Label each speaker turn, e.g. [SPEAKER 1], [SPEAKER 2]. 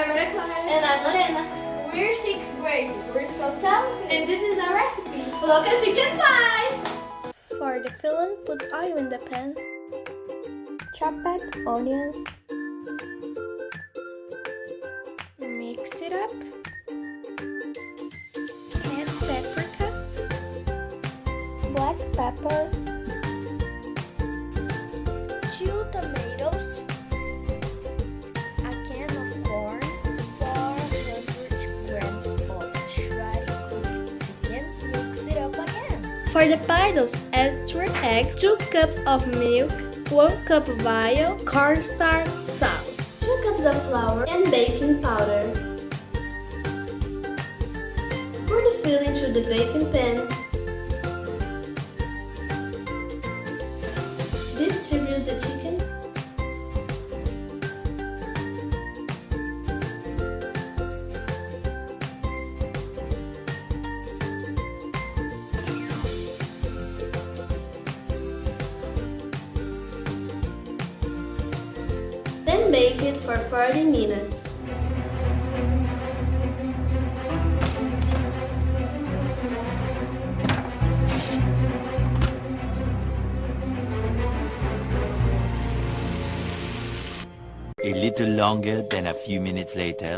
[SPEAKER 1] Clara.
[SPEAKER 2] And I'm Lorena.
[SPEAKER 1] We're sixth grade.
[SPEAKER 2] We're so talented.
[SPEAKER 1] And this is our recipe.
[SPEAKER 2] Look at chicken pie.
[SPEAKER 3] For the filling, put oil in the pan. Chopped onion. Mix it up. Add paprika, black pepper, 2 tomatoes, a can of corn, 400 grams of shredded cooked chicken. Mix it up again. For the pies, add 3 eggs, 2 cups of milk, 1 cup of oil, cornstarch sauce,
[SPEAKER 2] 2 cups of flour and baking powder. Pour the filling through the baking pan. Distribute the chicken. Then bake it for 40 minutes.
[SPEAKER 4] A little longer than a few minutes later.